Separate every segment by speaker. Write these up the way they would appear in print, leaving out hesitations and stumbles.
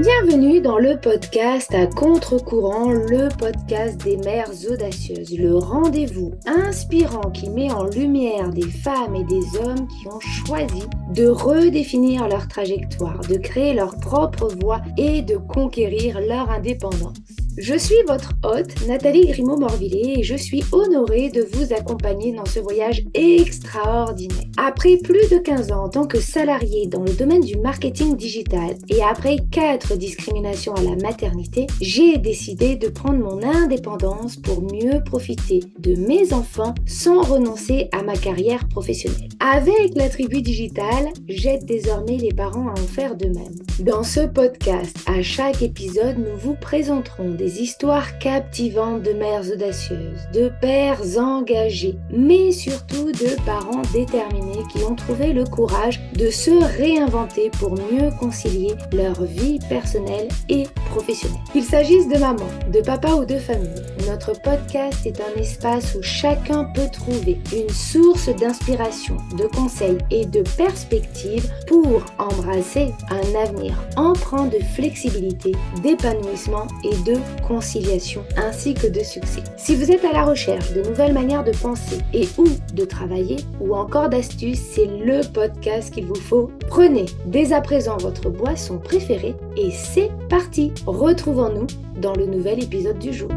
Speaker 1: Bienvenue dans le podcast à contre-courant, le podcast des mères audacieuses, le rendez-vous inspirant qui met en lumière des femmes et des hommes qui ont choisi de redéfinir leur trajectoire, de créer leur propre voie et de conquérir leur indépendance. Je suis votre hôte, Nathalie Grimaud-Morvillet, et je suis honorée de vous accompagner dans ce voyage extraordinaire. Après plus de 15 ans en tant que salariée dans le domaine du marketing digital et après 4 discriminations à la maternité, j'ai décidé de prendre mon indépendance pour mieux profiter de mes enfants sans renoncer à ma carrière professionnelle. Avec la tribu digitale, j'aide désormais les parents à en faire de même. Dans ce podcast, à chaque épisode, nous vous présenterons des histoires captivantes de mères audacieuses, de pères engagés, mais surtout de parents déterminés qui ont trouvé le courage de se réinventer pour mieux concilier leur vie personnelle et professionnelle. Qu'il s'agisse de maman, de papa ou de famille, notre podcast est un espace où chacun peut trouver une source d'inspiration, de conseils et de perspectives pour embrasser un avenir empreint de flexibilité, d'épanouissement et de conciliation, ainsi que de succès. Si vous êtes à la recherche de nouvelles manières de penser et ou de travailler, ou encore d'astuces, c'est le podcast qu'il vous faut. Prenez dès à présent votre boisson préférée et c'est parti. Retrouvons-nous dans le nouvel épisode du jour.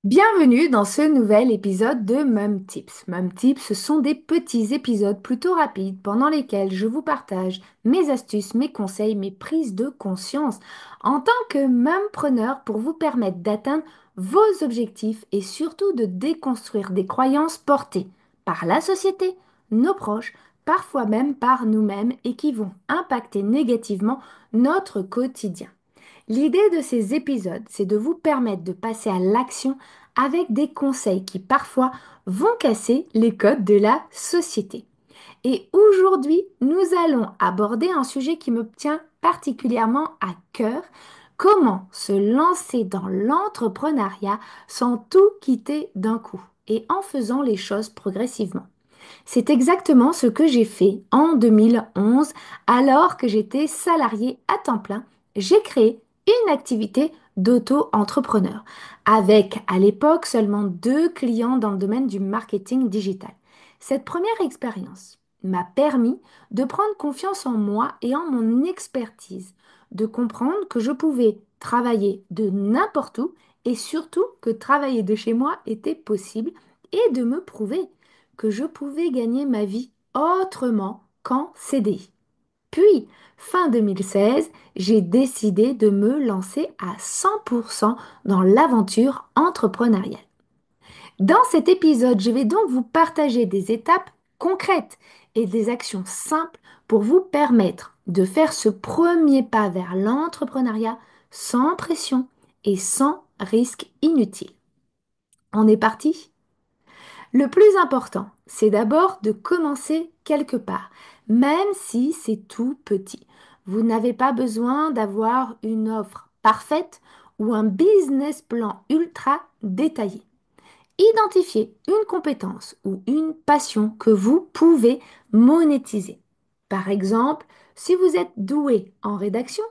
Speaker 1: Bienvenue dans ce nouvel épisode de Mum Tips. Mum Tips, ce sont des petits épisodes plutôt rapides pendant lesquels je vous partage mes astuces, mes conseils, mes prises de conscience en tant que mumpreneur pour vous permettre d'atteindre vos objectifs et surtout de déconstruire des croyances portées par la société, nos proches, parfois même par nous-mêmes et qui vont impacter négativement notre quotidien. L'idée de ces épisodes, c'est de vous permettre de passer à l'action avec des conseils qui parfois vont casser les codes de la société. Et aujourd'hui, nous allons aborder un sujet qui me tient particulièrement à cœur, comment se lancer dans l'entrepreneuriat sans tout quitter d'un coup et en faisant les choses progressivement. C'est exactement ce que j'ai fait en 2011 alors que j'étais salariée à temps plein. J'ai créé une activité d'auto-entrepreneur avec à l'époque seulement 2 clients dans le domaine du marketing digital. Cette première expérience m'a permis de prendre confiance en moi et en mon expertise, de comprendre que je pouvais travailler de n'importe où et surtout que travailler de chez moi était possible et de me prouver que je pouvais gagner ma vie autrement qu'en CDI. Puis, fin 2016, j'ai décidé de me lancer à 100% dans l'aventure entrepreneuriale. Dans cet épisode, je vais donc vous partager des étapes concrètes et des actions simples pour vous permettre de faire ce premier pas vers l'entrepreneuriat sans pression et sans risque inutile. On est parti? Le plus important, c'est d'abord de commencer quelque part, même si c'est tout petit. Vous n'avez pas besoin d'avoir une offre parfaite ou un business plan ultra détaillé. Identifiez une compétence ou une passion que vous pouvez monétiser. Par exemple, si vous êtes doué en rédaction,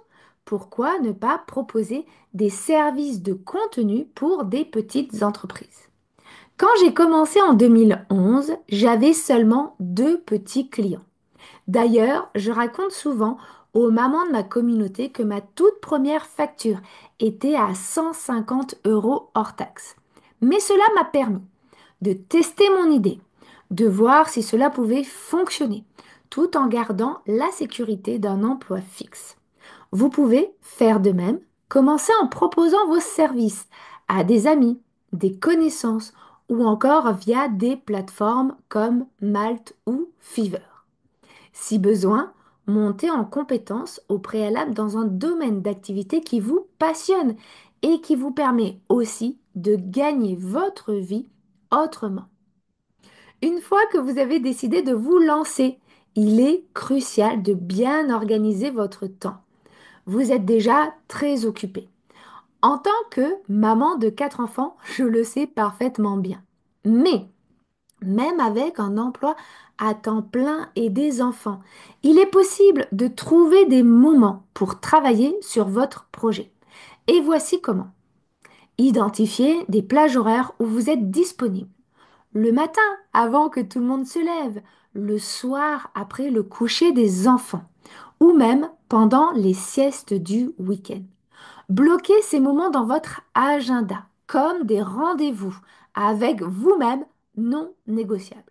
Speaker 1: pourquoi ne pas proposer des services de contenu pour des petites entreprises? Quand j'ai commencé en 2011, j'avais seulement 2 petits clients. D'ailleurs, je raconte souvent aux mamans de ma communauté que ma toute première facture était à 150 euros hors taxe. Mais cela m'a permis de tester mon idée, de voir si cela pouvait fonctionner, tout en gardant la sécurité d'un emploi fixe. Vous pouvez faire de même, commencer en proposant vos services à des amis, des connaissances ou encore via des plateformes comme Malte ou Fiverr. Si besoin, montez en compétence au préalable dans un domaine d'activité qui vous passionne et qui vous permet aussi de gagner votre vie autrement. Une fois que vous avez décidé de vous lancer, il est crucial de bien organiser votre temps. Vous êtes déjà très occupé. En tant que maman de 4 enfants, je le sais parfaitement bien. Mais même avec un emploi à temps plein et des enfants. Il est possible de trouver des moments pour travailler sur votre projet. Et voici comment. Identifiez des plages horaires où vous êtes disponible. Le matin, avant que tout le monde se lève, le soir, après le coucher des enfants, ou même pendant les siestes du week-end. Bloquez ces moments dans votre agenda comme des rendez-vous avec vous-même non négociables.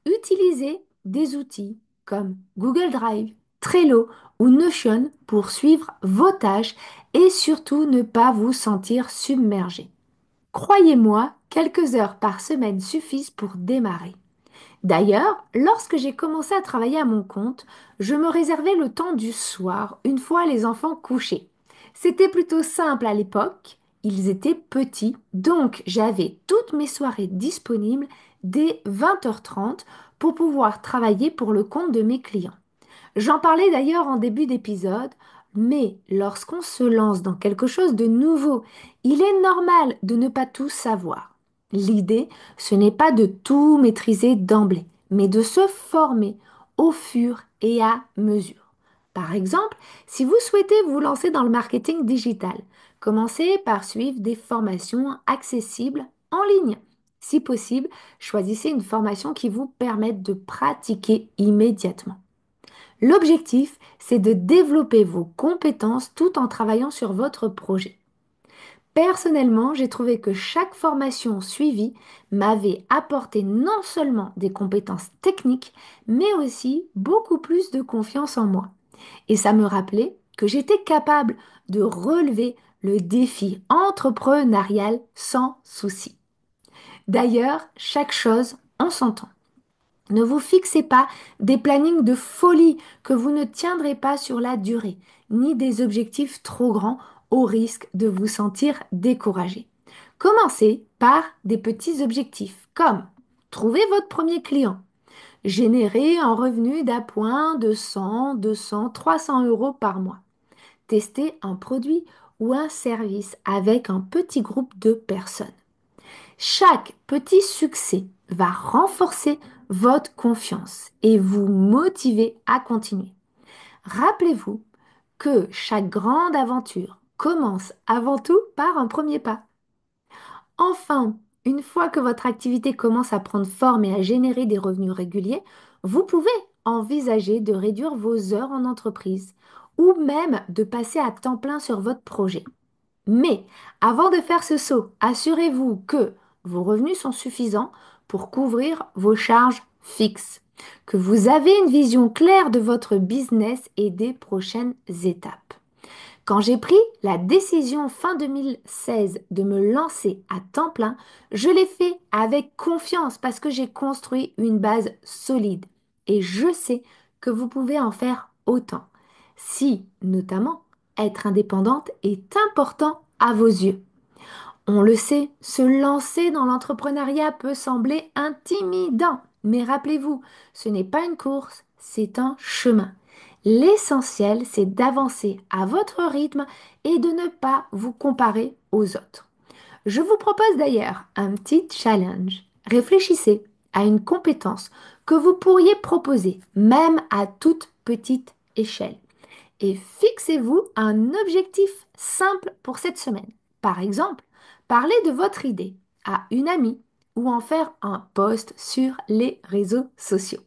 Speaker 1: Utilisez des outils comme Google Drive, Trello ou Notion pour suivre vos tâches et surtout ne pas vous sentir submergé. Croyez-moi, quelques heures par semaine suffisent pour démarrer. D'ailleurs, lorsque j'ai commencé à travailler à mon compte, je me réservais le temps du soir, une fois les enfants couchés. C'était plutôt simple à l'époque, ils étaient petits, donc j'avais toutes mes soirées disponibles dès 20h30 pour pouvoir travailler pour le compte de mes clients. J'en parlais d'ailleurs en début d'épisode, mais lorsqu'on se lance dans quelque chose de nouveau, il est normal de ne pas tout savoir. L'idée, ce n'est pas de tout maîtriser d'emblée, mais de se former au fur et à mesure. Par exemple, si vous souhaitez vous lancer dans le marketing digital, commencez par suivre des formations accessibles en ligne. Si possible, choisissez une formation qui vous permette de pratiquer immédiatement. L'objectif, c'est de développer vos compétences tout en travaillant sur votre projet. Personnellement, j'ai trouvé que chaque formation suivie m'avait apporté non seulement des compétences techniques, mais aussi beaucoup plus de confiance en moi. Et ça me rappelait que j'étais capable de relever le défi entrepreneurial sans souci. D'ailleurs, chaque chose en son temps. Ne vous fixez pas des plannings de folie que vous ne tiendrez pas sur la durée, ni des objectifs trop grands au risque de vous sentir découragé. Commencez par des petits objectifs comme trouver votre premier client, générer un revenu d'appoint de 100, 200, 300 euros par mois, tester un produit ou un service avec un petit groupe de personnes. Chaque petit succès va renforcer votre confiance et vous motiver à continuer. Rappelez-vous que chaque grande aventure commence avant tout par un premier pas. Enfin, une fois que votre activité commence à prendre forme et à générer des revenus réguliers, vous pouvez envisager de réduire vos heures en entreprise ou même de passer à temps plein sur votre projet. Mais avant de faire ce saut, assurez-vous que vos revenus sont suffisants pour couvrir vos charges fixes, que vous avez une vision claire de votre business et des prochaines étapes. Quand j'ai pris la décision fin 2016 de me lancer à temps plein, je l'ai fait avec confiance parce que j'ai construit une base solide et je sais que vous pouvez en faire autant. Si, notamment, être indépendante est important à vos yeux. On le sait, se lancer dans l'entrepreneuriat peut sembler intimidant, mais rappelez-vous, ce n'est pas une course, c'est un chemin. L'essentiel, c'est d'avancer à votre rythme et de ne pas vous comparer aux autres. Je vous propose d'ailleurs un petit challenge. Réfléchissez à une compétence que vous pourriez proposer, même à toute petite échelle et fixez-vous un objectif simple pour cette semaine. Par exemple, parlez de votre idée à une amie ou en faire un post sur les réseaux sociaux.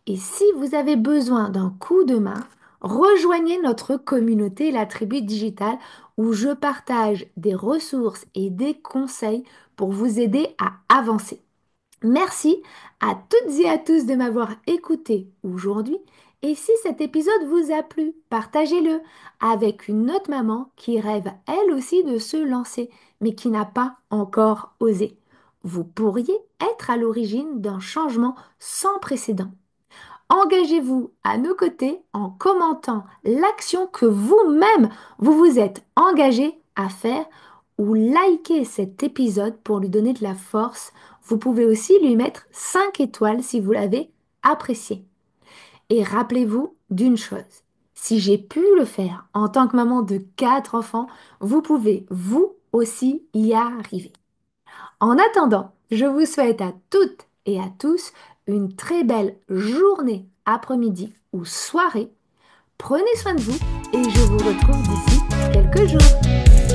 Speaker 1: Et si vous avez besoin d'un coup de main, rejoignez notre communauté, la tribu digitale, où je partage des ressources et des conseils pour vous aider à avancer. Merci à toutes et à tous de m'avoir écouté aujourd'hui. Et si cet épisode vous a plu, partagez-le avec une autre maman qui rêve elle aussi de se lancer, mais qui n'a pas encore osé. Vous pourriez être à l'origine d'un changement sans précédent. Engagez-vous à nos côtés en commentant l'action que vous-même vous vous êtes engagé à faire ou likez cet épisode pour lui donner de la force. Vous pouvez aussi lui mettre 5 étoiles si vous l'avez apprécié. Et rappelez-vous d'une chose, si j'ai pu le faire en tant que maman de 4 enfants, vous pouvez vous aussi y arriver. En attendant, je vous souhaite à toutes et à tous une très belle journée, après-midi ou soirée. Prenez soin de vous et je vous retrouve d'ici quelques jours.